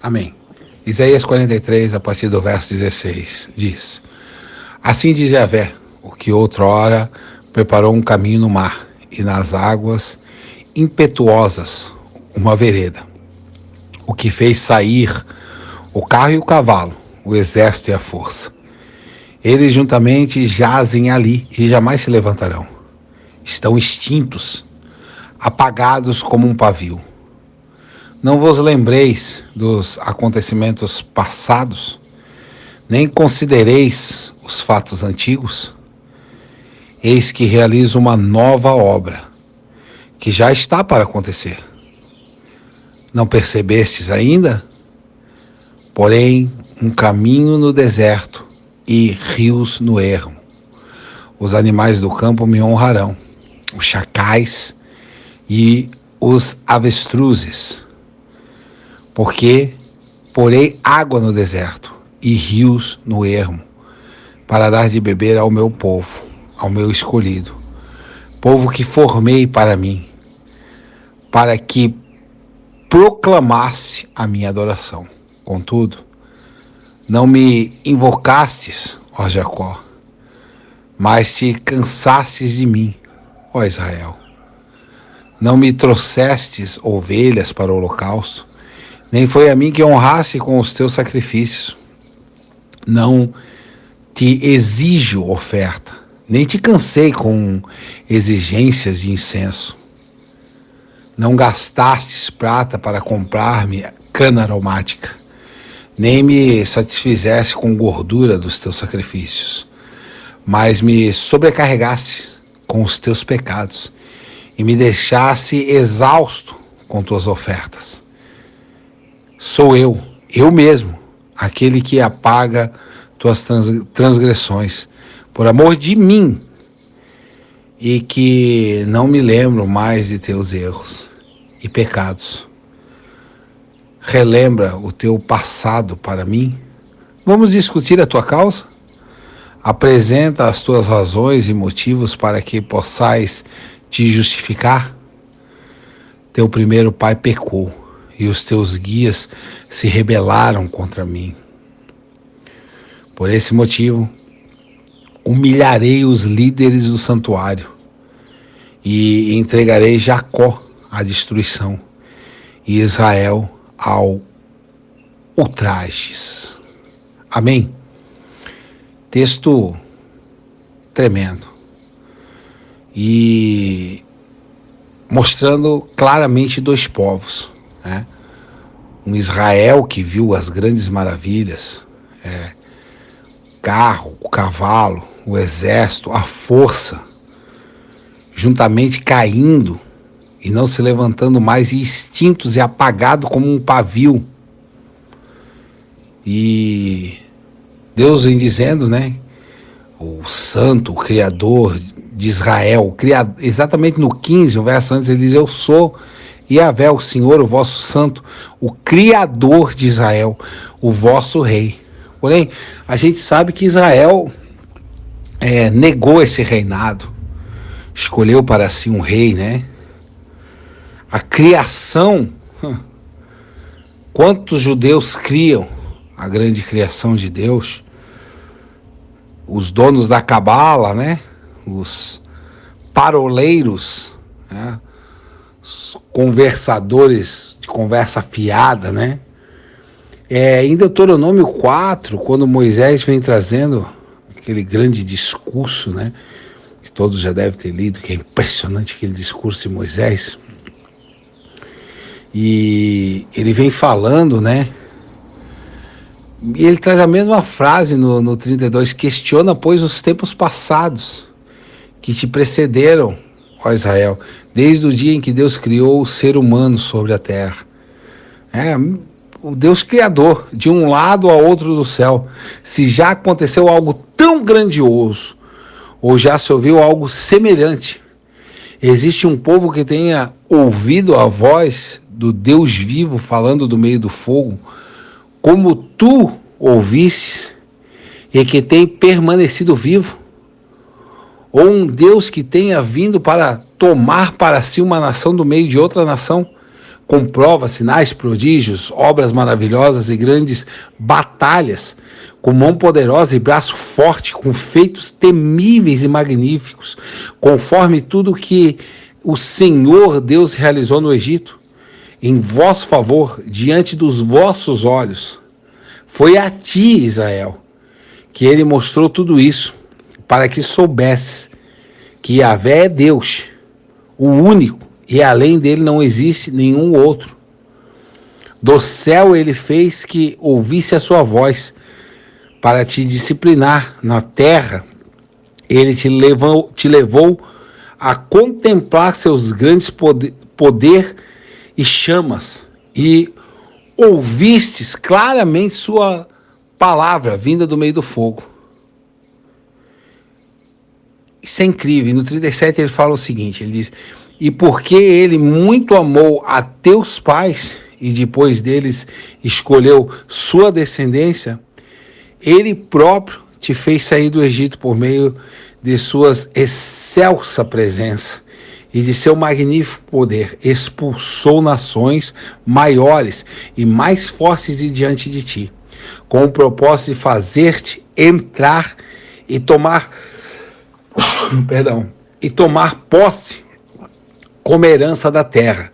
Amém. Isaías 43, a partir do verso 16, diz: Assim diz Yahvé, o que outrora preparou um caminho no mar, e nas águas impetuosas uma vereda. O que fez sair o carro e o cavalo, o exército e a força. Eles juntamente jazem ali e jamais se levantarão. Estão extintos, apagados como um pavio. Não vos lembreis dos acontecimentos passados, nem considereis os fatos antigos. Eis que realizo uma nova obra, que já está para acontecer. Não percebestes ainda? Porém, um caminho no deserto e rios no ermo. Os animais do campo me honrarão, os chacais e os avestruzes, porque porei água no deserto e rios no ermo, para dar de beber ao meu povo, ao meu escolhido, povo que formei para mim, para que proclamasse a minha adoração. Contudo, não me invocastes, ó Jacó, mas te cansastes de mim, ó Israel. Não me trouxestes ovelhas para o holocausto, nem foi a mim que honrasse com os teus sacrifícios. Não te exijo oferta, nem te cansei com exigências de incenso. Não gastastes prata para comprar-me cana aromática, nem me satisfizesse com gordura dos teus sacrifícios, mas me sobrecarregaste com os teus pecados e me deixasse exausto com tuas ofertas. Sou eu mesmo, aquele que apaga tuas transgressões, por amor de mim, e que não me lembro mais de teus erros e pecados. Relembra o teu passado para mim. Vamos discutir a tua causa? Apresenta as tuas razões e motivos para que possais te justificar. Teu primeiro pai pecou, e os teus guias se rebelaram contra mim. Por esse motivo, humilharei os líderes do santuário e entregarei Jacó à destruição e Israel ao ultrajes. Amém? Texto tremendo e mostrando claramente dois povos, né? Um Israel que viu as grandes maravilhas, o carro, o cavalo, o exército, a força, juntamente caindo e não se levantando mais, e extintos e apagados como um pavio. E Deus vem dizendo, né? O santo, o criador de Israel, exatamente no 15, o verso antes, ele diz: eu sou Yahvé, o Senhor, o vosso santo, o criador de Israel, o vosso rei. Porém, a gente sabe que Israel negou esse reinado, escolheu para si um rei, né? A criação, quantos judeus criam a grande criação de Deus? Os donos da cabala, né? Os paroleiros, né? Os conversadores de conversa fiada, né? Em Deuteronômio 4, quando Moisés vem trazendo aquele grande discurso, né? Que todos já devem ter lido, que é impressionante aquele discurso de Moisés. E ele vem falando, né? E ele traz a mesma frase no 32, questiona, pois, os tempos passados que te precederam, ó Israel, desde o dia em que Deus criou o ser humano sobre a terra. O Deus criador, de um lado ao outro do céu, se já aconteceu algo tão grandioso, ou já se ouviu algo semelhante, existe um povo que tenha ouvido a voz do Deus vivo falando do meio do fogo, como tu ouvistes, e que tem permanecido vivo? Ou um Deus que tenha vindo para tomar para si uma nação do meio de outra nação, com provas, sinais, prodígios, obras maravilhosas e grandes batalhas, com mão poderosa e braço forte, com feitos temíveis e magníficos, conforme tudo que o Senhor Deus realizou no Egito, em vosso favor, diante dos vossos olhos. Foi a ti, Israel, que ele mostrou tudo isso, para que soubesse que Yahvé é Deus, o único, e além dele não existe nenhum outro. Do céu ele fez que ouvisse a sua voz, para te disciplinar. Na terra ele te levou a contemplar seus grandes poder e chamas, e ouvistes claramente sua palavra vinda do meio do fogo. Isso é incrível. No 37 ele fala o seguinte, ele diz: e porque ele muito amou a teus pais, e depois deles escolheu sua descendência, ele próprio te fez sair do Egito por meio de suas excelsa presença e de seu magnífico poder, expulsou nações maiores e mais fortes de diante de ti, com o propósito de fazer-te entrar e tomar posse como herança da terra,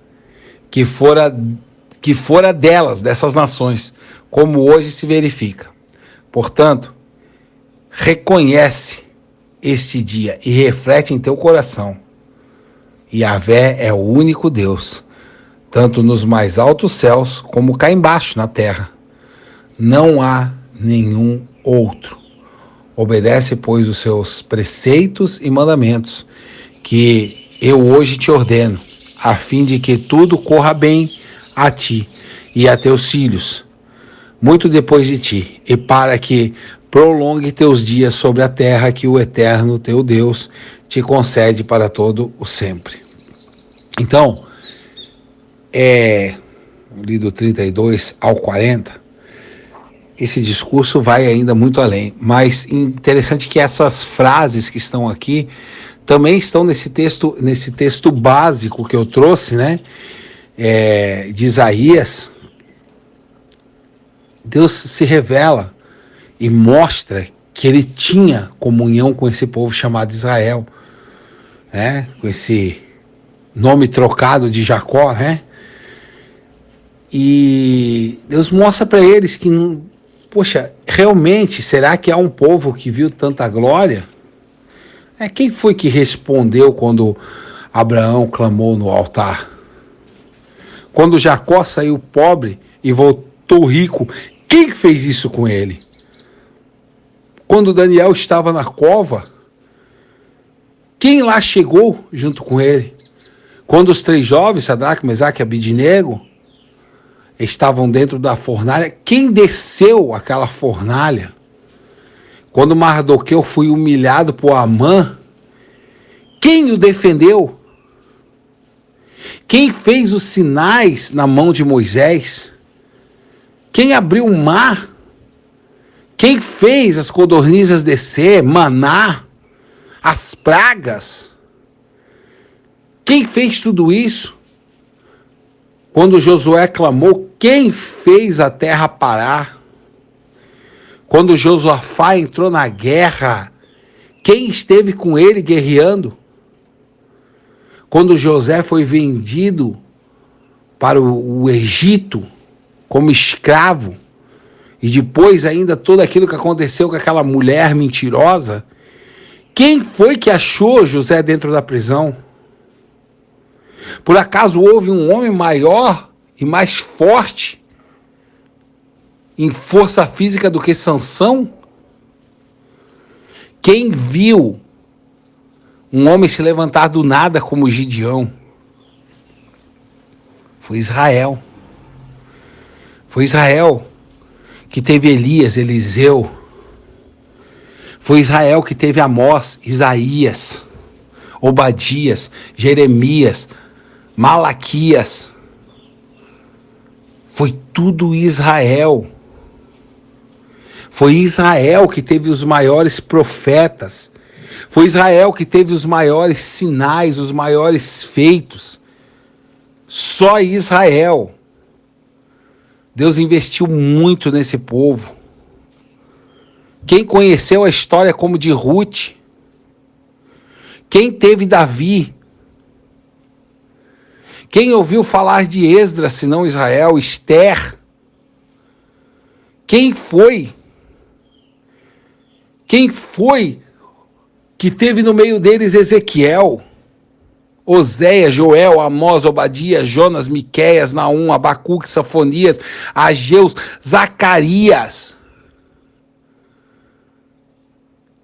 que fora delas, dessas nações, como hoje se verifica. Portanto, reconhece este dia e reflete em teu coração: Yahvé é o único Deus, tanto nos mais altos céus como cá embaixo na terra. Não há nenhum outro. Obedece, pois, os seus preceitos e mandamentos, que eu hoje te ordeno, a fim de que tudo corra bem a ti e a teus filhos, muito depois de ti, e para que prolongue teus dias sobre a terra que o Eterno teu Deus te concede para todo o sempre. Então, li do 32 ao 40, esse discurso vai ainda muito além, mas interessante que essas frases que estão aqui também estão nesse texto básico que eu trouxe, né, de Isaías. Deus se revela e mostra que ele tinha comunhão com esse povo chamado Israel, né, com esse nome trocado de Jacó, né? E Deus mostra para eles que, poxa, realmente, será que há um povo que viu tanta glória? Quem foi que respondeu quando Abraão clamou no altar? Quando Jacó saiu pobre e voltou rico, quem fez isso com ele? Quando Daniel estava na cova, quem lá chegou junto com ele? Quando os 3 jovens, Sadraque, Mesaque e Abidnego, estavam dentro da fornalha, quem desceu aquela fornalha? Quando Mardoqueu foi humilhado por Amã, quem o defendeu? Quem fez os sinais na mão de Moisés? Quem abriu o mar? Quem fez as codornizes descer, maná, as pragas? Quem fez tudo isso? Quando Josué clamou, quem fez a terra parar? Quando Josafá entrou na guerra, quem esteve com ele guerreando? Quando José foi vendido para o Egito como escravo, e depois ainda tudo aquilo que aconteceu com aquela mulher mentirosa, quem foi que achou José dentro da prisão? Por acaso houve um homem maior e mais forte em força física do que Sansão? Quem viu um homem se levantar do nada como Gideão? Foi Israel. Foi Israel que teve Elias, Eliseu. Foi Israel que teve Amós, Isaías, Obadias, Jeremias, Malaquias. Foi tudo Israel. Foi Israel que teve os maiores profetas. Foi Israel que teve os maiores sinais, os maiores feitos. Só Israel. Deus investiu muito nesse povo. Quem conheceu a história como de Ruth? Quem teve Davi? Quem ouviu falar de Esdras, senão Israel? Esther? Quem foi? Quem foi que teve no meio deles Ezequiel, Oséias, Joel, Amós, Obadias, Jonas, Miqueias, Naum, Abacuque, Sofonias, Ageus, Zacarias?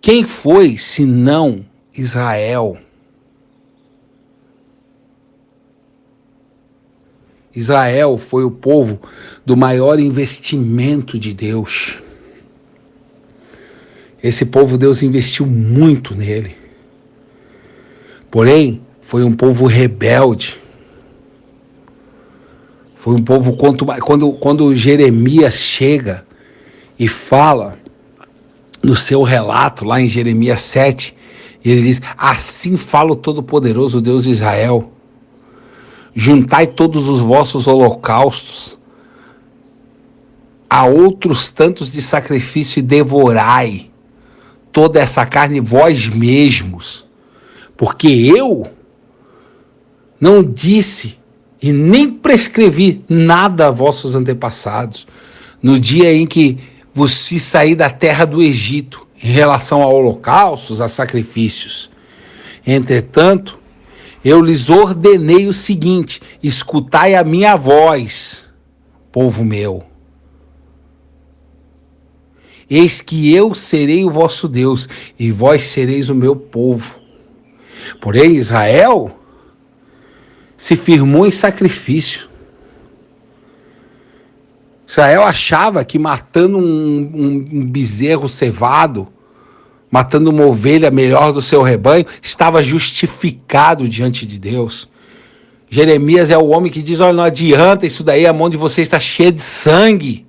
Quem foi, senão Israel? Israel foi o povo do maior investimento de Deus. Esse povo, Deus investiu muito nele. Porém, foi um povo rebelde. Foi um povo, quando Jeremias chega e fala no seu relato, lá em Jeremias 7, ele diz: assim fala o Todo-Poderoso Deus de Israel: juntai todos os vossos holocaustos a outros tantos de sacrifício e devorai toda essa carne vós mesmos, porque eu não disse e nem prescrevi nada a vossos antepassados no dia em que vos fiz sair da terra do Egito, em relação a holocaustos, a sacrifícios. Entretanto, eu lhes ordenei o seguinte: escutai a minha voz, povo meu. Eis que eu serei o vosso Deus, e vós sereis o meu povo. Porém, Israel se firmou em sacrifício. Israel achava que matando um bezerro cevado, matando uma ovelha melhor do seu rebanho, estava justificado diante de Deus. Jeremias é o homem que diz: olha, não adianta isso daí, a mão de vocês está cheia de sangue.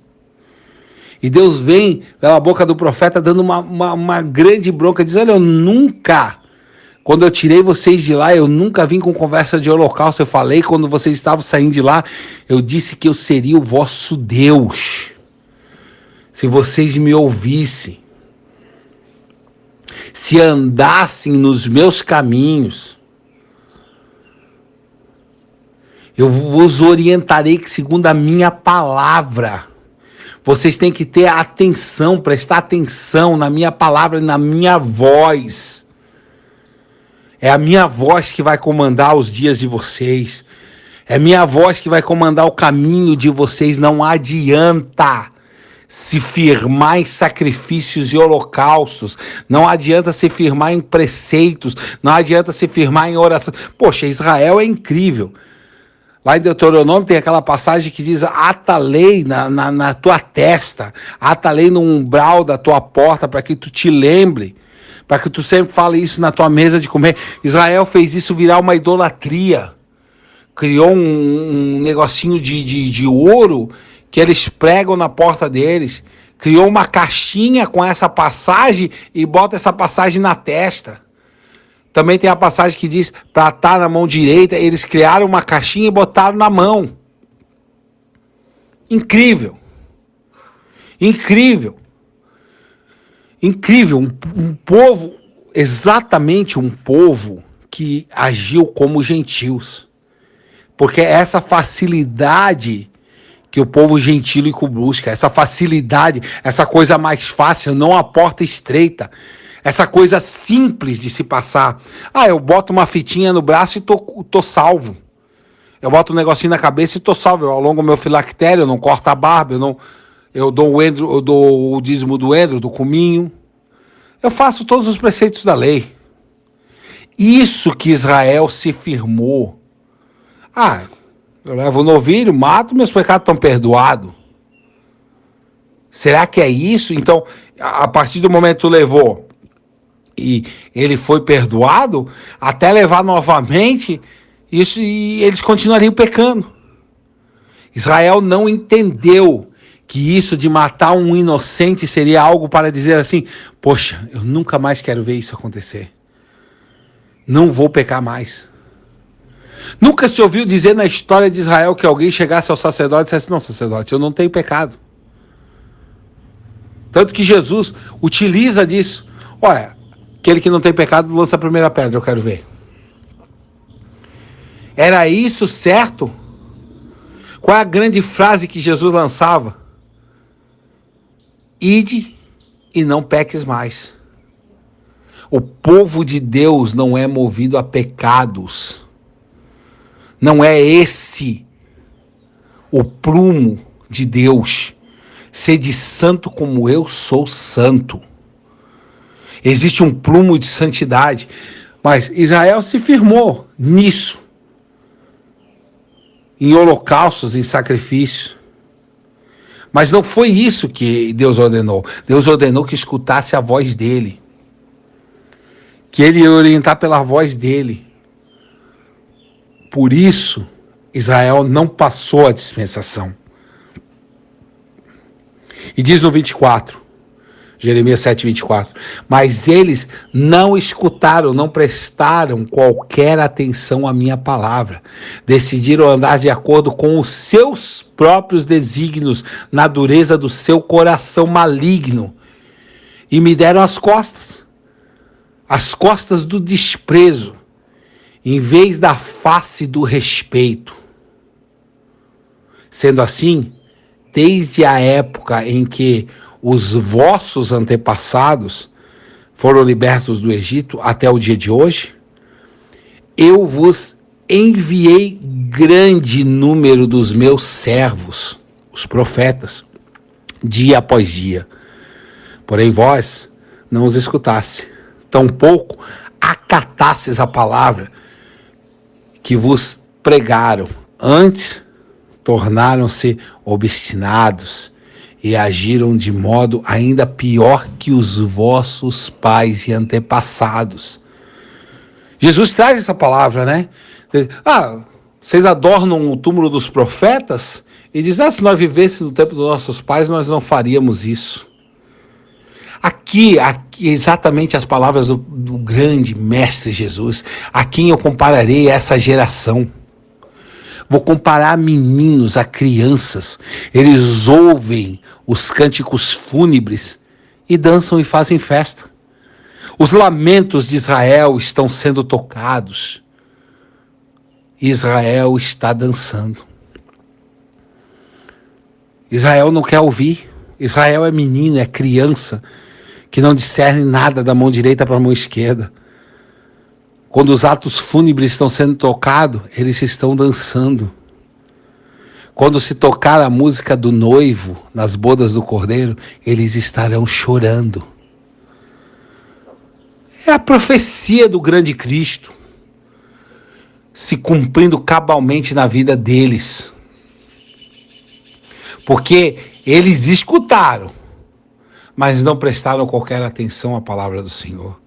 E Deus vem pela boca do profeta dando uma grande bronca, diz: olha, eu nunca, quando eu tirei vocês de lá, eu nunca vim com conversa de holocausto. Eu falei, quando vocês estavam saindo de lá, eu disse que eu seria o vosso Deus, se vocês me ouvissem, se andassem nos meus caminhos, eu vos orientarei segundo a minha palavra. Vocês têm que ter atenção, prestar atenção na minha palavra e na minha voz. É a minha voz que vai comandar os dias de vocês. É a minha voz que vai comandar o caminho de vocês. Não adianta se firmar em sacrifícios e holocaustos. Não adianta se firmar em preceitos. Não adianta se firmar em oração. Poxa, Israel é incrível. Lá em Deuteronômio tem aquela passagem que diz: ata a lei na tua testa, ata a lei no umbral da tua porta, para que tu te lembre, para que tu sempre fale isso na tua mesa de comer. Israel fez isso virar uma idolatria. Criou um negocinho de ouro que eles pregam na porta deles. Criou uma caixinha com essa passagem e bota essa passagem na testa. Também tem a passagem que diz para atar na mão direita. Eles criaram uma caixinha e botaram na mão. Incrível. Incrível. Incrível. Um povo, exatamente um povo que agiu como gentios. Porque essa facilidade que o povo gentílico busca, essa facilidade, essa coisa mais fácil, não a porta estreita, essa coisa simples de se passar. Eu boto uma fitinha no braço e tô salvo. Eu boto um negocinho na cabeça e tô salvo. Eu alongo o meu filactério, eu não corto a barba, eu dou o dízimo do endro, do cominho. Eu faço todos os preceitos da lei. Isso que Israel se firmou. Eu levo o novilho, mato, meus pecados estão perdoados. Será que é isso? Então, a partir do momento que tu levou e ele foi perdoado, até levar novamente, isso, e eles continuariam pecando. Israel não entendeu que isso de matar um inocente seria algo para dizer assim: poxa, eu nunca mais quero ver isso acontecer. Não vou pecar mais. Nunca se ouviu dizer na história de Israel que alguém chegasse ao sacerdote e dissesse: não, sacerdote, eu não tenho pecado. Tanto que Jesus utiliza disso. Olha, aquele que não tem pecado lança a primeira pedra, eu quero ver. Era isso certo? Qual é a grande frase que Jesus lançava? Ide e não peques mais. O povo de Deus não é movido a pecados. Não é esse o prumo de Deus. Sede santo como eu sou santo. Existe um prumo de santidade. Mas Israel se firmou nisso. Em holocaustos, em sacrifício. Mas não foi isso que Deus ordenou. Deus ordenou que escutasse a voz dele. Que ele ia orientar pela voz dele. Por isso, Israel não passou a dispensação. E diz no 24, Jeremias 7, 24, mas eles não escutaram, não prestaram qualquer atenção à minha palavra. Decidiram andar de acordo com os seus próprios desígnios, na dureza do seu coração maligno. E me deram as costas do desprezo, em vez da face do respeito. Sendo assim, desde a época em que os vossos antepassados foram libertos do Egito até o dia de hoje, eu vos enviei grande número dos meus servos, os profetas, dia após dia. Porém vós não os escutasse, tampouco acatasses a palavra que vos pregaram. Antes, tornaram-se obstinados e agiram de modo ainda pior que os vossos pais e antepassados. Jesus traz essa palavra, né? Vocês adornam o túmulo dos profetas? E diz, se nós vivêssemos no tempo dos nossos pais, nós não faríamos isso. Aqui exatamente as palavras do grande mestre Jesus, a quem eu compararei essa geração. Vou comparar meninos a crianças. Eles ouvem os cânticos fúnebres e dançam e fazem festa. Os lamentos de Israel estão sendo tocados. Israel está dançando. Israel não quer ouvir. Israel é menino, é criança, que não discerne nada da mão direita para a mão esquerda. Quando os atos fúnebres estão sendo tocados, eles estão dançando. Quando se tocar a música do noivo nas bodas do cordeiro, eles estarão chorando. É a profecia do grande Cristo se cumprindo cabalmente na vida deles. Porque eles escutaram, mas não prestaram qualquer atenção à palavra do Senhor.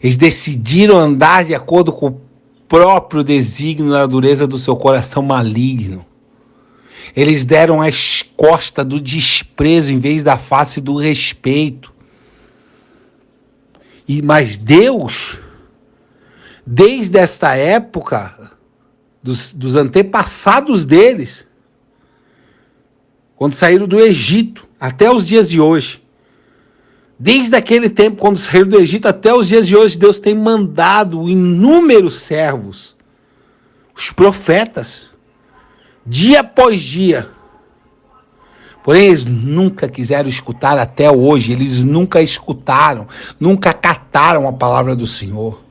Eles decidiram andar de acordo com o próprio desígnio na dureza do seu coração maligno. Eles deram as costas do desprezo em vez da face do respeito. Mas Deus, desde esta época, dos antepassados deles, quando saíram do Egito, até os dias de hoje, desde aquele tempo, quando saíram do Egito, até os dias de hoje, Deus tem mandado inúmeros servos, os profetas, dia após dia. Porém, eles nunca quiseram escutar até hoje, eles nunca escutaram, nunca acataram a palavra do Senhor,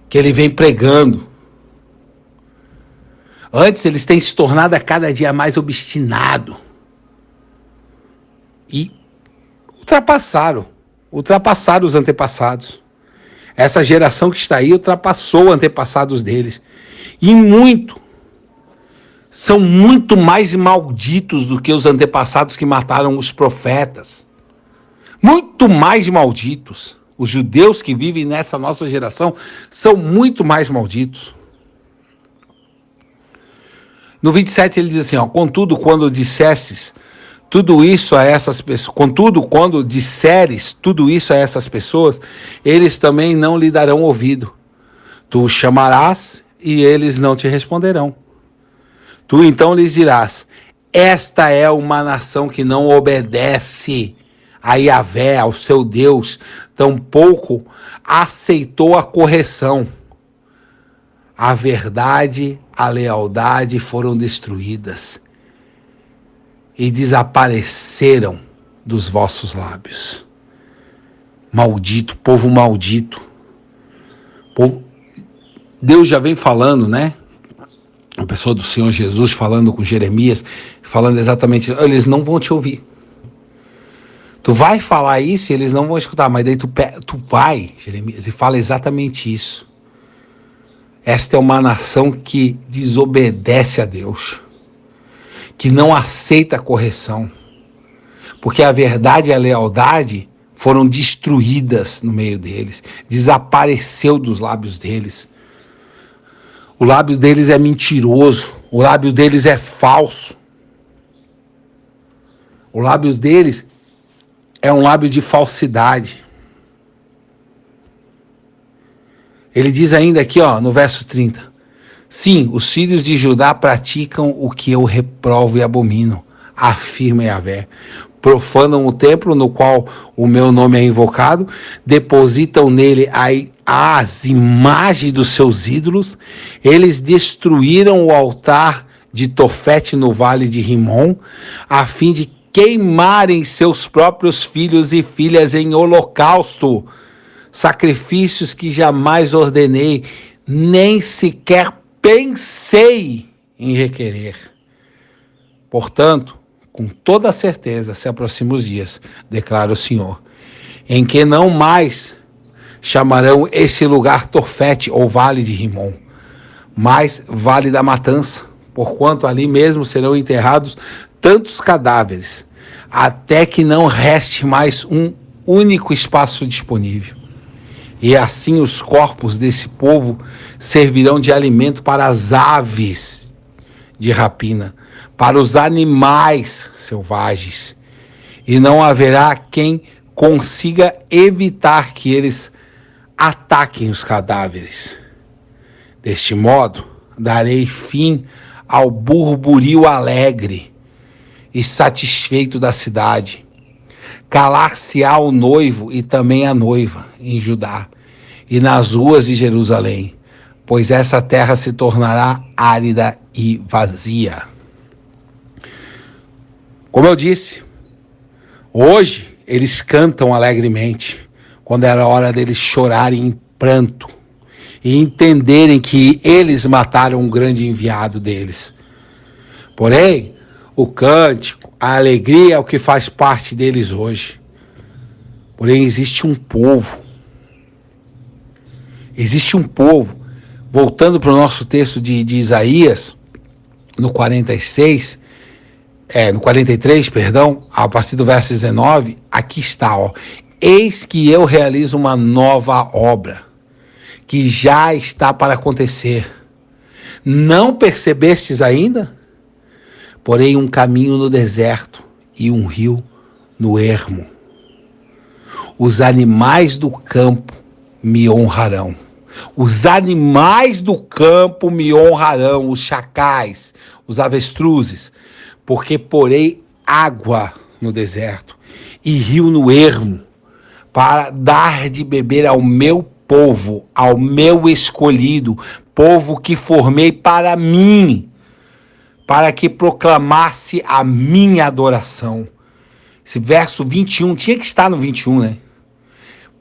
que Ele vem pregando. Antes, eles têm se tornado a cada dia mais obstinados. E ultrapassaram os antepassados. Essa geração que está aí ultrapassou os antepassados deles. E são muito mais malditos do que os antepassados que mataram os profetas. Muito mais malditos. Os judeus que vivem nessa nossa geração são muito mais malditos. No 27 ele diz assim, contudo, quando disseres tudo isso a essas pessoas, eles também não lhe darão ouvido. Tu os chamarás e eles não te responderão. Tu então lhes dirás: esta é uma nação que não obedece a Yahvé, ao seu Deus, tampouco aceitou a correção. A verdade, a lealdade foram destruídas e desapareceram dos vossos lábios. Maldito, povo maldito. Deus já vem falando, né? A pessoa do Senhor Jesus falando com Jeremias, falando exatamente isso. Eles não vão te ouvir. Tu vai falar isso e eles não vão escutar, mas daí tu vai, Jeremias, e fala exatamente isso. Esta é uma nação que desobedece a Deus, que não aceita a correção, porque a verdade e a lealdade foram destruídas no meio deles, desapareceu dos lábios deles. O lábio deles é mentiroso, o lábio deles é falso. O lábio deles é um lábio de falsidade. Ele diz ainda aqui, no verso 30. Sim, os filhos de Judá praticam o que eu reprovo e abomino, afirma Yahvé. Profanam o templo no qual o meu nome é invocado, depositam nele as imagens dos seus ídolos, eles destruíram o altar de Tofete no vale de Rimon, a fim de queimarem seus próprios filhos e filhas em holocausto, sacrifícios que jamais ordenei, nem sequer pensei em requerer. Portanto, com toda certeza se aproximam os dias, declara o Senhor, em que não mais chamarão esse lugar Tofete ou Vale de Rimon, mas Vale da Matança, porquanto ali mesmo serão enterrados tantos cadáveres, até que não reste mais um único espaço disponível. E assim os corpos desse povo servirão de alimento para as aves de rapina, para os animais selvagens, e não haverá quem consiga evitar que eles ataquem os cadáveres. Deste modo, darei fim ao burburinho alegre e satisfeito da cidade. Calar-se-á o noivo e também a noiva em Judá e nas ruas de Jerusalém, pois essa terra se tornará árida e vazia. Como eu disse, hoje eles cantam alegremente, quando era hora deles chorarem em pranto e entenderem que eles mataram um grande enviado deles. Porém, o cântico, a alegria é o que faz parte deles hoje. Porém, existe um povo, voltando para o nosso texto de Isaías, no 43, a partir do verso 19, aqui está, eis que eu realizo uma nova obra, que já está para acontecer. Não percebestes ainda? Porém, um caminho no deserto e um rio no ermo. Os animais do campo me honrarão. Os animais do campo me honrarão, os chacais, os avestruzes, porque porei água no deserto e rio no ermo, para dar de beber ao meu povo, ao meu escolhido, povo que formei para mim, para que proclamasse a minha adoração. Esse verso 21, tinha que estar no 21, né?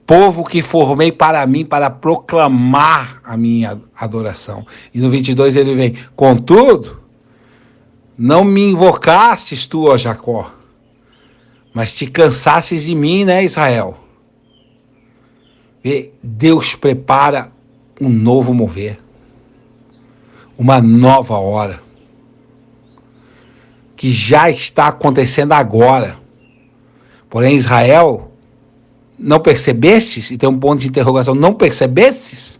Povo que formei para mim, para proclamar a minha adoração. E no 22 ele vem, contudo, não me invocastes tu, ó Jacó, mas te cansastes de mim, né, Israel? E Deus prepara um novo mover, uma nova hora, que já está acontecendo agora. Porém, Israel, não percebestes? E tem um ponto de interrogação, não percebestes?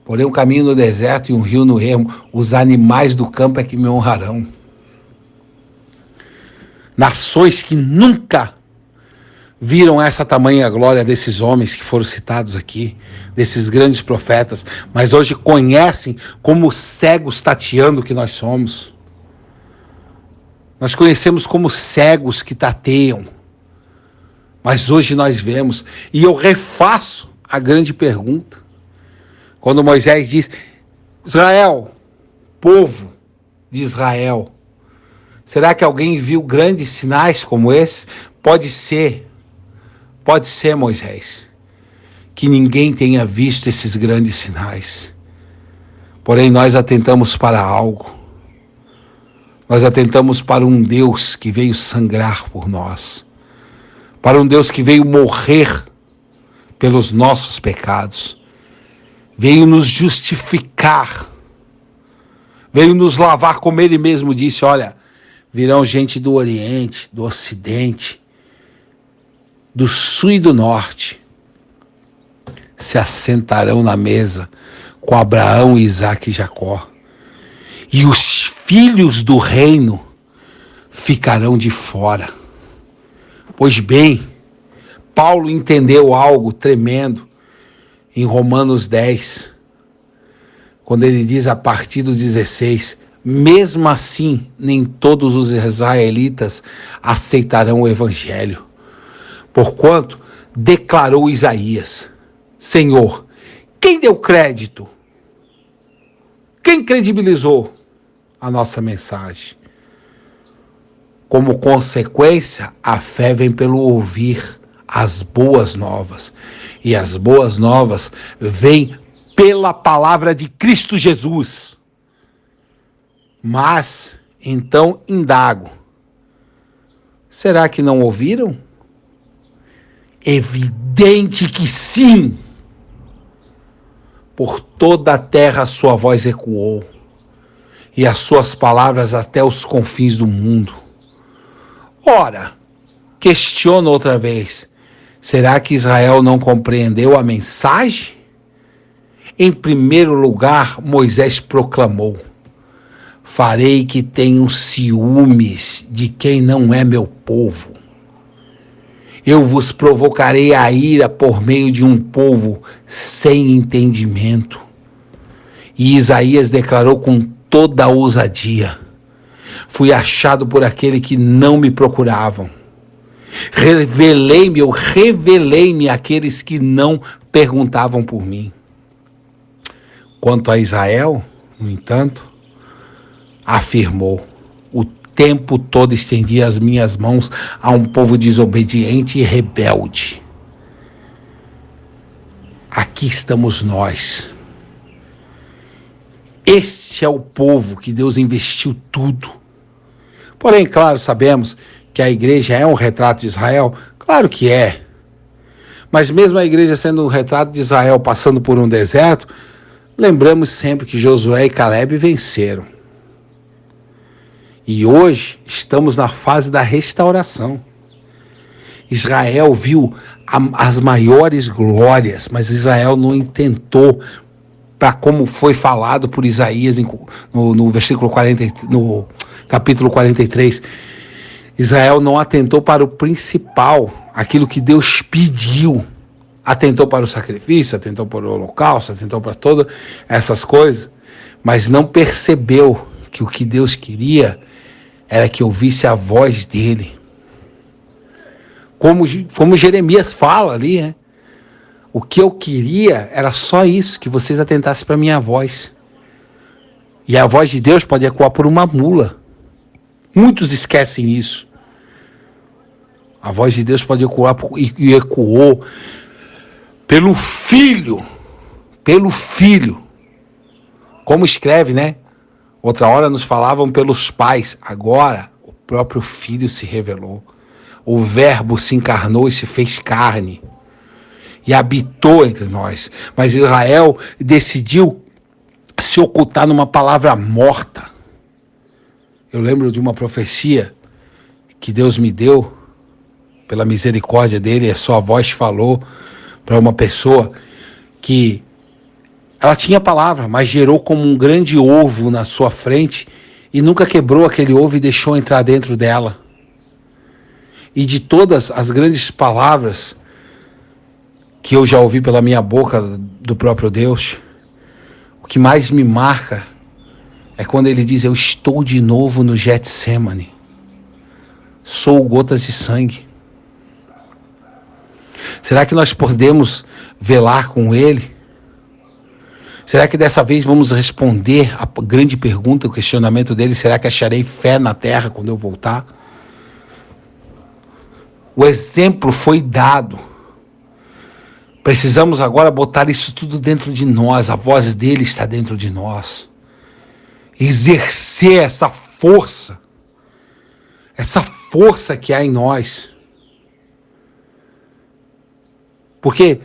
Porém, um caminho no deserto e um rio no ermo, os animais do campo é que me honrarão. Nações que nunca viram essa tamanha glória desses homens que foram citados aqui, desses grandes profetas, mas hoje conhecem como cegos tateando que nós somos. Nós conhecemos como cegos que tateiam, mas hoje nós vemos. E eu refaço a grande pergunta. Quando Moisés diz, Israel, povo de Israel, será que alguém viu grandes sinais como esse? Pode ser, Moisés, que ninguém tenha visto esses grandes sinais. Porém, nós atentamos para algo. Nós atentamos para um Deus que veio sangrar por nós. Para um Deus que veio morrer pelos nossos pecados. Veio nos justificar. Veio nos lavar, como ele mesmo disse, olha, virão gente do Oriente, do Ocidente, do Sul e do Norte, se assentarão na mesa com Abraão, Isaque e Jacó. E os filhos do reino ficarão de fora. Pois bem, Paulo entendeu algo tremendo em Romanos 10, quando ele diz a partir do 16, mesmo assim, nem todos os israelitas aceitarão o evangelho. Porquanto, declarou Isaías, Senhor, quem deu crédito? Quem credibilizou a nossa mensagem? Como consequência, a fé vem pelo ouvir as boas novas. E as boas novas vêm pela palavra de Cristo Jesus. Mas, então, indago, será que não ouviram? Evidente que sim. Por toda a terra a sua voz ecoou, e as suas palavras até os confins do mundo. Ora, questiono outra vez, será que Israel não compreendeu a mensagem? Em primeiro lugar, Moisés proclamou, farei que tenham ciúmes de quem não é meu povo. Eu vos provocarei a ira por meio de um povo sem entendimento. E Isaías declarou com toda a ousadia, fui achado por aquele que não me procuravam. Revelei-me àqueles que não perguntavam por mim. Quanto a Israel, no entanto, afirmou, o tempo todo estendi as minhas mãos a um povo desobediente e rebelde. Aqui estamos nós. Este é o povo que Deus investiu tudo. Porém, claro, sabemos que a igreja é um retrato de Israel. Claro que é. Mas mesmo a igreja sendo um retrato de Israel passando por um deserto, lembramos sempre que Josué e Caleb venceram. E hoje estamos na fase da restauração. Israel viu as maiores glórias, mas Israel não intentou para como foi falado por Isaías no versículo 40, no capítulo 43. Israel não atentou para o principal, aquilo que Deus pediu. Atentou para o sacrifício, atentou para o holocausto, atentou para todas essas coisas, mas não percebeu que o que Deus queria era que ouvisse a voz dele. Como Jeremias fala ali, né? O que eu queria era só isso, que vocês atentassem para a minha voz. E a voz de Deus pode ecoar por uma mula. Muitos esquecem isso. A voz de Deus pode ecoar e ecoou pelo Filho. Pelo Filho. Como escreve, né? Outra hora nos falavam pelos pais. Agora o próprio Filho se revelou. O Verbo se encarnou e se fez carne. E habitou entre nós. Mas Israel decidiu se ocultar numa palavra morta. Eu lembro de uma profecia que Deus me deu, pela misericórdia dele, a sua voz falou para uma pessoa que ela tinha palavra, mas gerou como um grande ovo na sua frente e nunca quebrou aquele ovo e deixou entrar dentro dela. e de todas as grandes palavras que eu já ouvi pela minha boca do próprio Deus, o que mais me marca é quando ele diz: eu estou de novo no Getsemane, sou gotas de sangue. Será que nós podemos velar com ele? Será que dessa vez vamos responder a grande pergunta, o questionamento dele: será que acharei fé na terra quando eu voltar? O exemplo foi dado. Precisamos agora botar isso tudo dentro de nós. A voz dele está dentro de nós. Exercer essa força que há em nós. Porque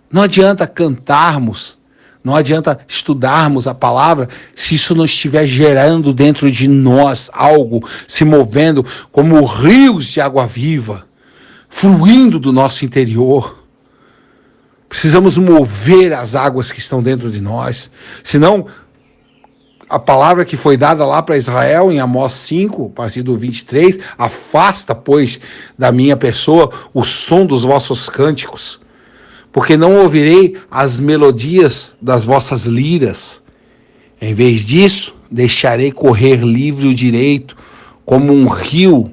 não adianta cantarmos, não adianta estudarmos a palavra se isso não estiver gerando dentro de nós algo, se movendo como rios de água viva, fluindo do nosso interior. Precisamos mover as águas que estão dentro de nós. Senão, a palavra que foi dada lá para Israel em Amós 5, a partir do 23, afasta, pois, da minha pessoa o som dos vossos cânticos, porque não ouvirei as melodias das vossas liras. Em vez disso, deixarei correr livre o direito, como um rio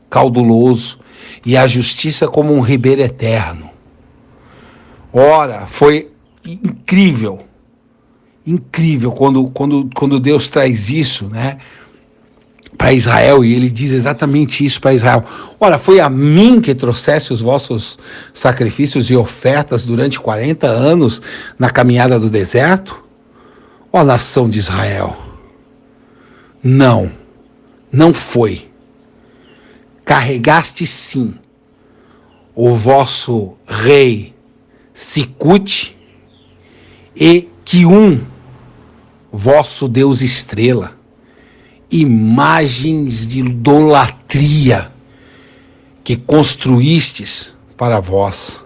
cauduloso, e a justiça como um ribeiro eterno. Ora, foi incrível quando Deus traz isso, né, para Israel, e ele diz exatamente isso para Israel. Ora, foi a mim que trouxesse os vossos sacrifícios e ofertas durante 40 anos na caminhada do deserto? Ó nação de Israel, não foi. Carregaste sim o vosso rei Sicute e Quium, vosso Deus estrela, imagens de idolatria que construístes para vós.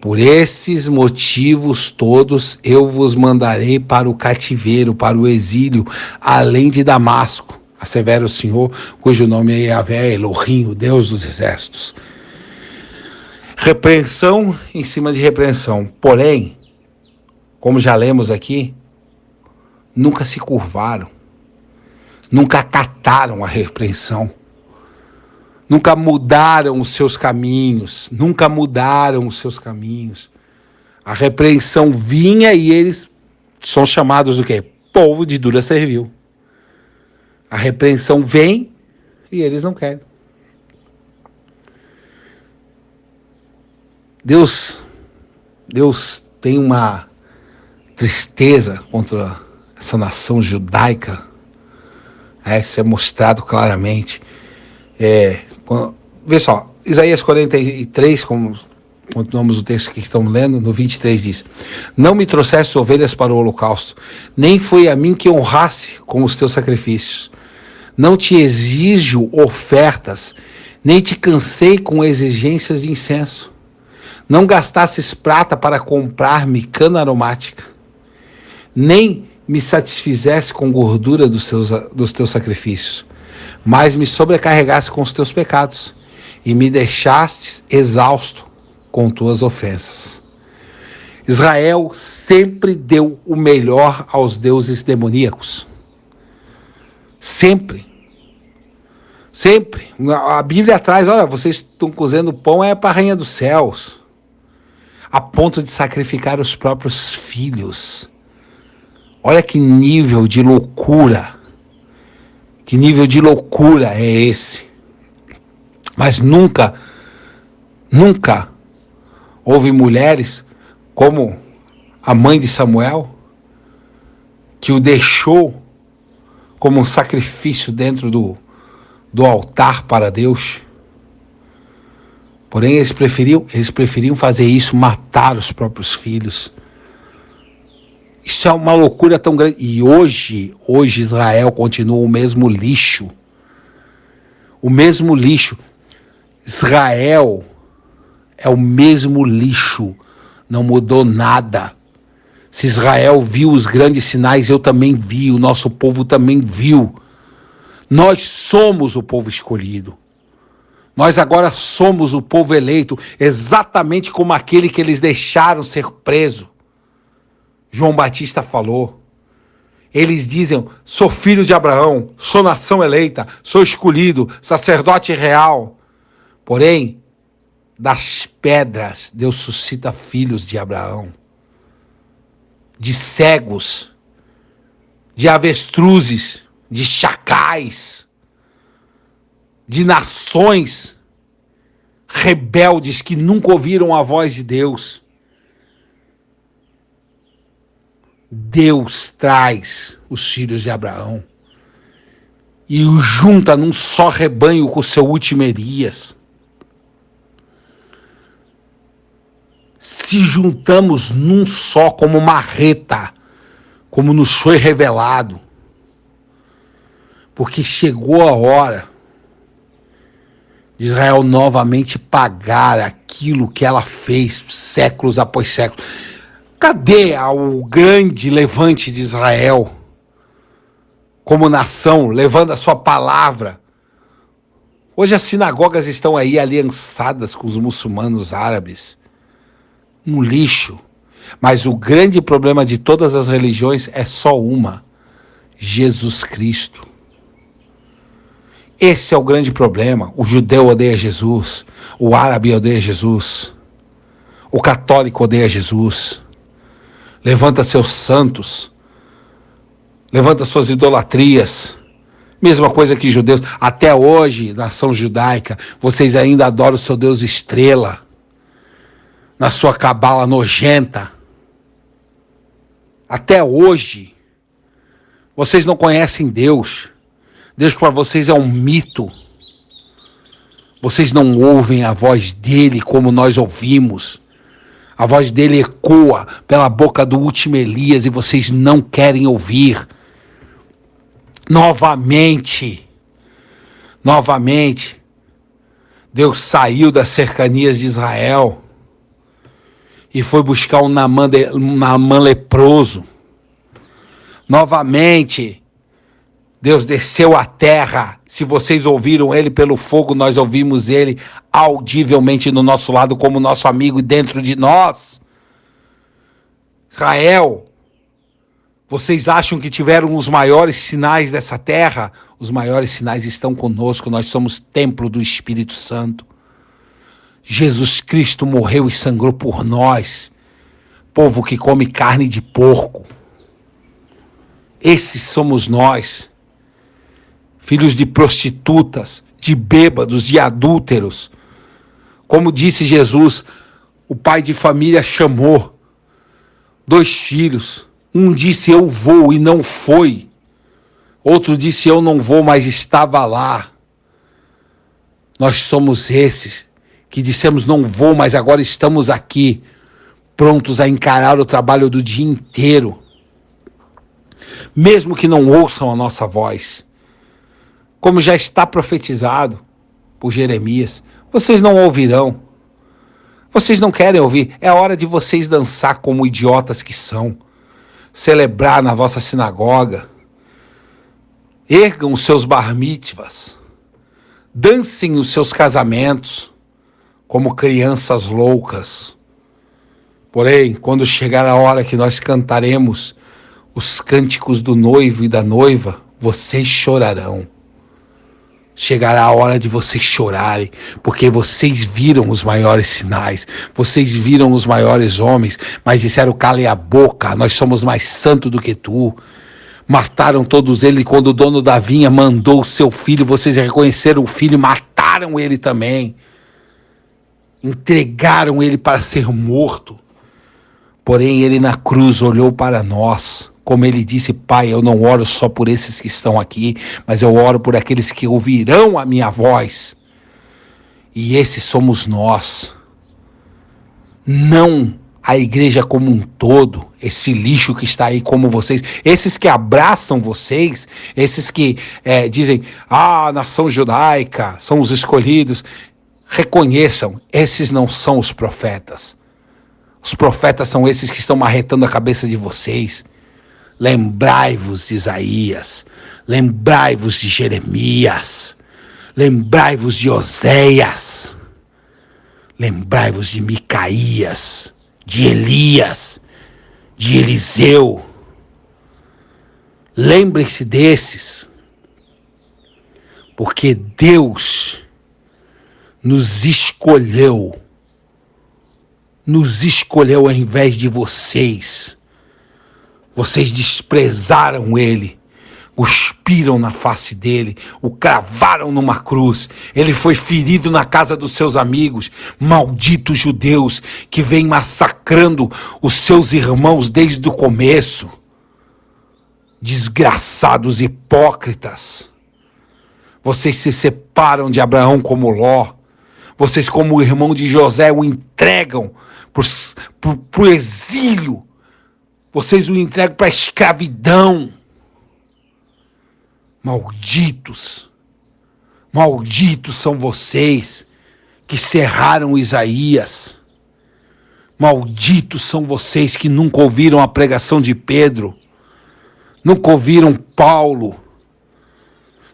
Por esses motivos todos eu vos mandarei para o cativeiro, para o exílio, além de Damasco, assevera o Senhor, cujo nome é Yahvé Elohim, o Deus dos exércitos. Repreensão em cima de repreensão. Porém, como já lemos aqui, nunca se curvaram, nunca acataram a repreensão, nunca mudaram os seus caminhos, A repreensão vinha e eles são chamados do quê? Povo de dura servil. A repreensão vem e eles não querem. Deus tem uma tristeza contra essa nação judaica. Isso é mostrado claramente. Vê só, Isaías 43, como continuamos o texto que estamos lendo, no 23 diz: não me trouxeste ovelhas para o holocausto, nem foi a mim que honrasse com os teus sacrifícios. Não te exijo ofertas, nem te cansei com exigências de incenso. Não gastasses prata para comprar-me cana aromática, nem me satisfizesse com gordura dos teus sacrifícios, mas me sobrecarregasse com os teus pecados, e me deixastes exausto com tuas ofensas. Israel sempre deu o melhor aos deuses demoníacos. Sempre. A Bíblia traz: olha, vocês estão cozendo pão para a rainha dos céus, a ponto de sacrificar os próprios filhos. Olha que nível de loucura. Que nível de loucura é esse? Mas nunca houve mulheres como a mãe de Samuel, que o deixou como um sacrifício dentro do altar para Deus. Porém, eles preferiam fazer isso, matar os próprios filhos. Isso é uma loucura tão grande. E hoje Israel continua o mesmo lixo. O mesmo lixo. Israel é o mesmo lixo. Não mudou nada. Se Israel viu os grandes sinais, eu também vi, o nosso povo também viu. Nós somos o povo escolhido. Nós agora somos o povo eleito, exatamente como aquele que eles deixaram ser preso. João Batista falou. Eles dizem, sou filho de Abraão, sou nação eleita, sou escolhido, sacerdote real. Porém, das pedras, Deus suscita filhos de Abraão. De cegos, de avestruzes, de chacais, de nações rebeldes que nunca ouviram a voz de Deus. Deus traz os filhos de Abraão e os junta num só rebanho com o seu último Elias. Se juntamos num só como marreta, como nos foi revelado, porque chegou a hora de Israel novamente pagar aquilo que ela fez séculos após séculos. Cadê o grande levante de Israel como nação, levando a sua palavra? Hoje as sinagogas estão aí aliançadas com os muçulmanos árabes. Um lixo. Mas o grande problema de todas as religiões é só uma: Jesus Cristo. Esse é o grande problema. O judeu odeia Jesus, o árabe odeia Jesus, o católico odeia Jesus. Levanta seus santos, levanta suas idolatrias. Mesma coisa que judeus. Até hoje, nação judaica, vocês ainda adoram o seu Deus estrela, na sua cabala nojenta. Até hoje, vocês não conhecem Deus. Deus para vocês é um mito. Vocês não ouvem a voz dele como nós ouvimos. A voz dele ecoa pela boca do último Elias e vocês não querem ouvir. Novamente, Deus saiu das cercanias de Israel e foi buscar um Naamã leproso. Novamente, Deus desceu à terra. Se vocês ouviram ele pelo fogo, nós ouvimos ele audivelmente no nosso lado, como nosso amigo dentro de nós. Israel, vocês acham que tiveram os maiores sinais dessa terra? Os maiores sinais estão conosco. Nós somos templo do Espírito Santo. Jesus Cristo morreu e sangrou por nós. Povo que come carne de porco. Esses somos nós. Filhos de prostitutas, de bêbados, de adúlteros. Como disse Jesus, o pai de família chamou 2 filhos. Um disse, eu vou, e não foi. Outro disse, eu não vou, mas estava lá. Nós somos esses que dissemos, não vou, mas agora estamos aqui, prontos a encarar o trabalho do dia inteiro. Mesmo que não ouçam a nossa voz. Como já está profetizado por Jeremias, vocês não ouvirão. Vocês não querem ouvir. É hora de vocês dançar como idiotas que são. Celebrar na vossa sinagoga. Ergam os seus bar mitzvahs. Dancem os seus casamentos como crianças loucas. Porém, quando chegar a hora que nós cantaremos os cânticos do noivo e da noiva, vocês chorarão. Chegará a hora de vocês chorarem, porque vocês viram os maiores sinais, vocês viram os maiores homens, mas disseram, cale a boca, nós somos mais santos do que tu. Mataram todos eles, quando o dono da vinha mandou o seu filho, vocês reconheceram o filho, mataram ele também. Entregaram ele para ser morto. Porém, ele na cruz olhou para nós. Como ele disse, Pai, eu não oro só por esses que estão aqui, mas eu oro por aqueles que ouvirão a minha voz. E esses somos nós. Não a igreja como um todo, esse lixo que está aí como vocês, esses que abraçam vocês, esses que dizem, nação judaica, são os escolhidos. Reconheçam, esses não são os profetas. Os profetas são esses que estão marretando a cabeça de vocês. Lembrai-vos de Isaías, lembrai-vos de Jeremias, Lembrai-vos de Oséias. Lembrai-vos de Micaías, de Elias, de Eliseu. Lembrem-se desses, porque Deus nos escolheu ao invés de vocês. Vocês desprezaram Ele, cuspiram na face dele, o cravaram numa cruz. Ele foi ferido na casa dos seus amigos. Malditos judeus que vêm massacrando os seus irmãos desde o começo. Desgraçados hipócritas. Vocês se separam de Abraão como Ló. Vocês, como o irmão de José, o entregam para o exílio. Vocês o entregam para a escravidão. Malditos são vocês que cerraram Isaías. Malditos são vocês que nunca ouviram a pregação de Pedro, nunca ouviram Paulo,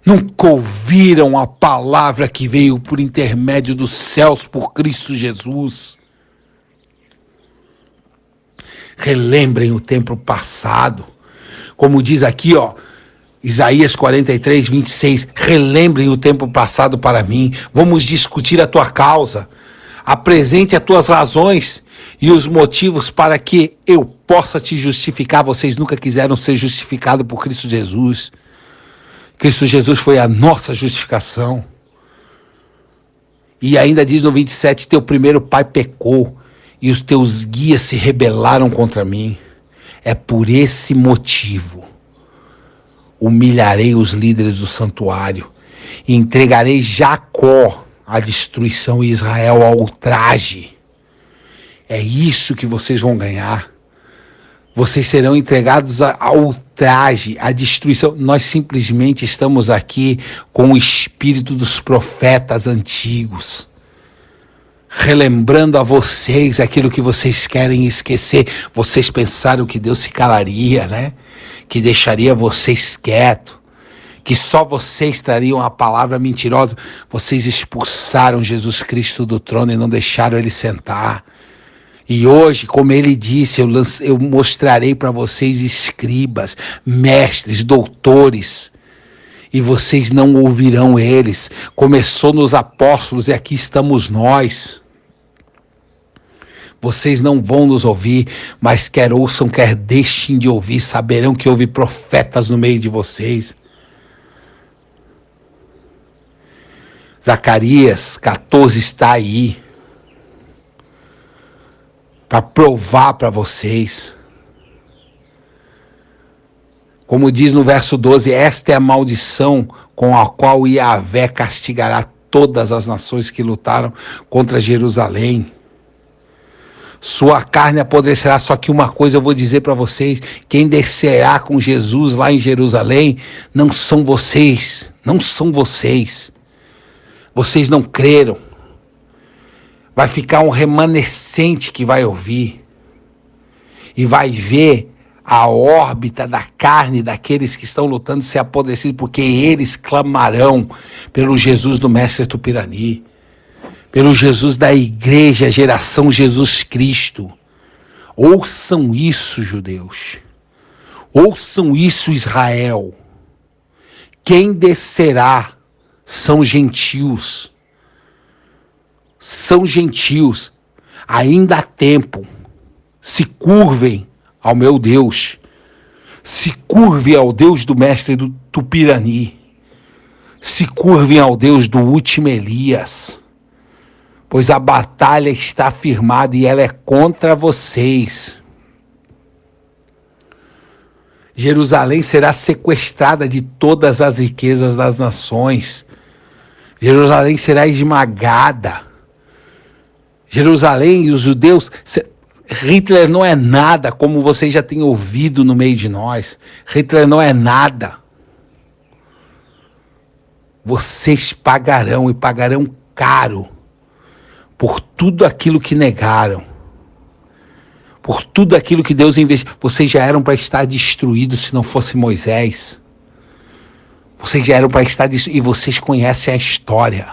nunca ouviram a palavra que veio por intermédio dos céus por Cristo Jesus. Relembrem o tempo passado, como diz aqui, Isaías 43, 26, relembrem o tempo passado para mim, vamos discutir a tua causa, apresente as tuas razões e os motivos para que eu possa te justificar. Vocês nunca quiseram ser justificados por Cristo Jesus. Cristo Jesus foi a nossa justificação. E ainda diz no 27, teu primeiro pai pecou e os teus guias se rebelaram contra mim. É por esse motivo humilharei os líderes do santuário e entregarei Jacó à destruição e Israel ao ultraje. É isso que vocês vão ganhar. Vocês serão entregados ao ultraje, à destruição. Nós simplesmente estamos aqui com o espírito dos profetas antigos, relembrando a vocês aquilo que vocês querem esquecer. Vocês pensaram que Deus se calaria, né? Que deixaria vocês quietos, que só vocês trariam a palavra mentirosa. Vocês expulsaram Jesus Cristo do trono e não deixaram ele sentar. E hoje, como ele disse, eu mostrarei para vocês escribas, mestres, doutores, e vocês não ouvirão eles. Começou nos apóstolos e aqui estamos nós. Vocês não vão nos ouvir, mas quer ouçam, quer deixem de ouvir, saberão que houve profetas no meio de vocês. Zacarias 14 está aí para provar para vocês. Como diz no verso 12, esta é a maldição com a qual Yahvé castigará todas as nações que lutaram contra Jerusalém. Sua carne apodrecerá. Só que uma coisa eu vou dizer para vocês, quem descerá com Jesus lá em Jerusalém não são vocês, vocês não creram. Vai ficar um remanescente que vai ouvir e vai ver a órbita da carne daqueles que estão lutando ser apodrecidos, porque eles clamarão pelo Jesus do Mestre Tupirani, pelo Jesus da igreja, geração Jesus Cristo. Ouçam isso, judeus. Ouçam isso, Israel. Quem descerá são gentios. São gentios. Ainda há tempo. Se curvem ao meu Deus. Se curvem ao Deus do Mestre do Tupirani. Se curvem ao Deus do último Elias. Pois a batalha está firmada e ela é contra vocês. Jerusalém será sequestrada de todas as riquezas das nações. Jerusalém será esmagada. Jerusalém e os judeus... Hitler não é nada, como vocês já têm ouvido no meio de nós. Hitler não é nada. Vocês pagarão e pagarão caro por tudo aquilo que negaram, por tudo aquilo que Deus investiu. Vocês já eram para estar destruídos se não fosse Moisés. Vocês já eram para estar disso, e vocês conhecem a história.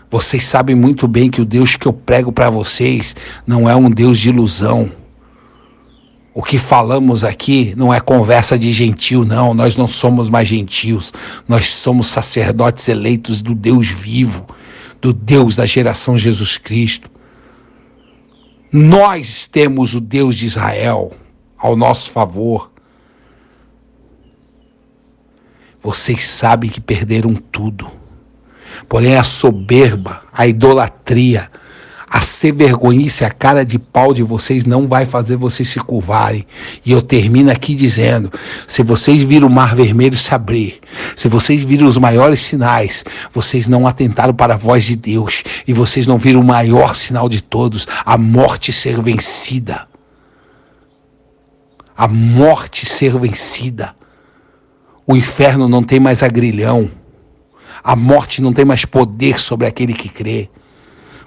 Vocês sabem muito bem que o Deus que eu prego para vocês não é um Deus de ilusão. O que falamos aqui não é conversa de gentil, não. Nós não somos mais gentios. Nós somos sacerdotes eleitos do Deus vivo, do Deus da geração Jesus Cristo. Nós temos o Deus de Israel ao nosso favor. Vocês sabem que perderam tudo. Porém, a soberba, a idolatria, a sem-vergonhice, a cara de pau de vocês não vai fazer vocês se curvarem. E eu termino aqui dizendo, se vocês viram o mar vermelho se abrir, se vocês viram os maiores sinais, vocês não atentaram para a voz de Deus. E vocês não viram o maior sinal de todos, a morte ser vencida. A morte ser vencida. O inferno não tem mais agrilhão. A morte não tem mais poder sobre aquele que crê.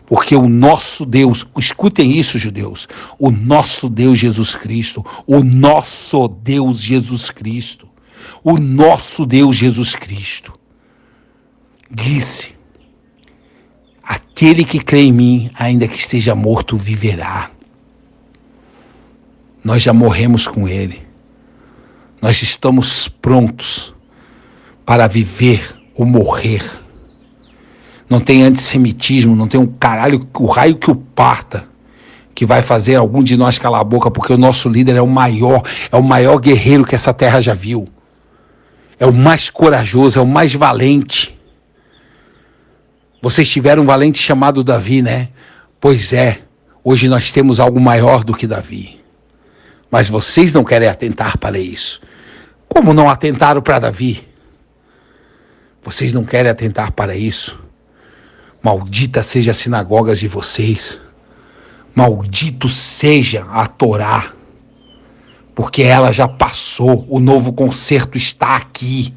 Porque o nosso Deus, escutem isso, judeus, o nosso Deus Jesus Cristo, o nosso Deus Jesus Cristo, o nosso Deus Jesus Cristo, disse, aquele que crê em mim, ainda que esteja morto, viverá. Nós já morremos com ele. Nós estamos prontos para viver ou morrer. Não tem antissemitismo, não tem um caralho, o raio que o parta, que vai fazer algum de nós calar a boca, porque o nosso líder é o maior guerreiro que essa terra já viu. É o mais corajoso, é o mais valente. Vocês tiveram um valente chamado Davi, né? Pois é, hoje nós temos algo maior do que Davi. Mas vocês não querem atentar para isso. Como não atentaram para Davi? Vocês não querem atentar para isso. Maldita seja as sinagogas de vocês. Maldito seja a Torá. Porque ela já passou. O novo concerto está aqui.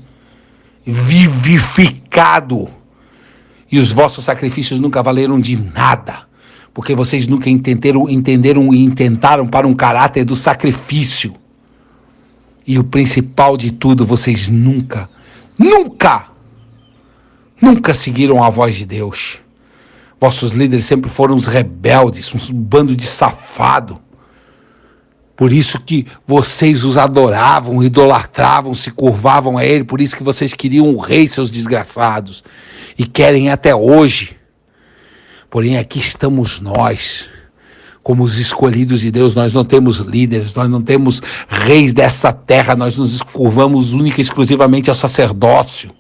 Vivificado. E os vossos sacrifícios nunca valeram de nada. Porque vocês nunca entenderam e intentaram para um caráter do sacrifício. E o principal de tudo, vocês nunca seguiram a voz de Deus. Vossos líderes sempre foram os rebeldes, um bando de safado. Por isso que vocês os adoravam, idolatravam, se curvavam a ele. Por isso que vocês queriam um rei, seus desgraçados. E querem até hoje. Porém, aqui estamos nós, como os escolhidos de Deus. Nós não temos líderes, nós não temos reis dessa terra. Nós nos curvamos única e exclusivamente ao sacerdócio.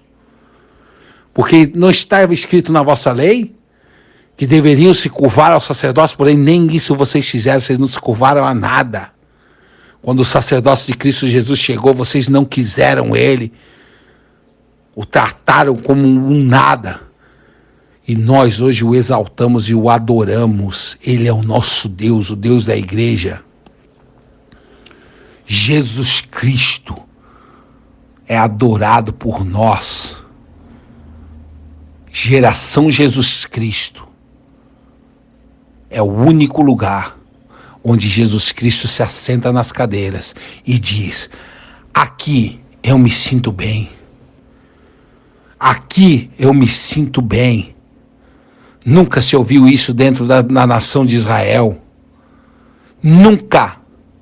Porque não estava escrito na vossa lei que deveriam se curvar ao sacerdócio, porém nem isso vocês fizeram, vocês não se curvaram a nada. Quando o sacerdócio de Cristo Jesus chegou, vocês não quiseram ele, o trataram como um nada. E nós hoje o exaltamos e o adoramos. Ele é o nosso Deus, o Deus da igreja. Jesus Cristo é adorado por nós. Geração Jesus Cristo é o único lugar onde Jesus Cristo se assenta nas cadeiras e diz: aqui eu me sinto bem. Aqui eu me sinto bem. Nunca se ouviu isso dentro da nação de Israel. Nunca.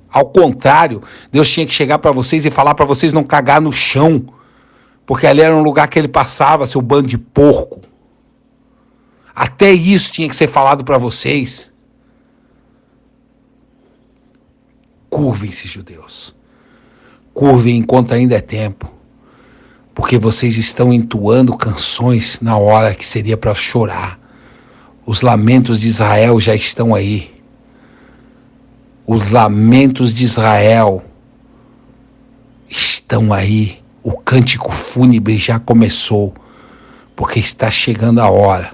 Ao contrário, Deus tinha que chegar para vocês e falar para vocês não cagar no chão. Porque ali era um lugar que ele passava, seu bando de porco. Até isso tinha que ser falado para vocês. Curvem-se, judeus. Curvem enquanto ainda é tempo. Porque vocês estão entoando canções na hora que seria para chorar. Os lamentos de Israel já estão aí. Os lamentos de Israel estão aí. O cântico fúnebre já começou, porque está chegando a hora.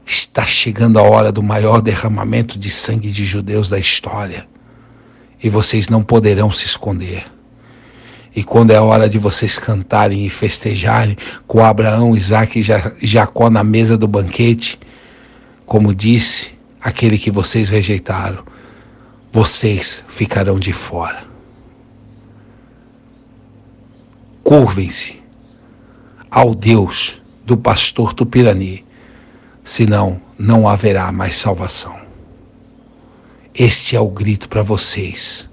Está chegando a hora do maior derramamento de sangue de judeus da história. E vocês não poderão se esconder. E quando é a hora de vocês cantarem e festejarem com Abraão, Isaque e Jacó na mesa do banquete, como disse aquele que vocês rejeitaram, vocês ficarão de fora. curvem-se ao Deus do pastor Tupirani, senão não haverá mais salvação. Este é o grito para vocês.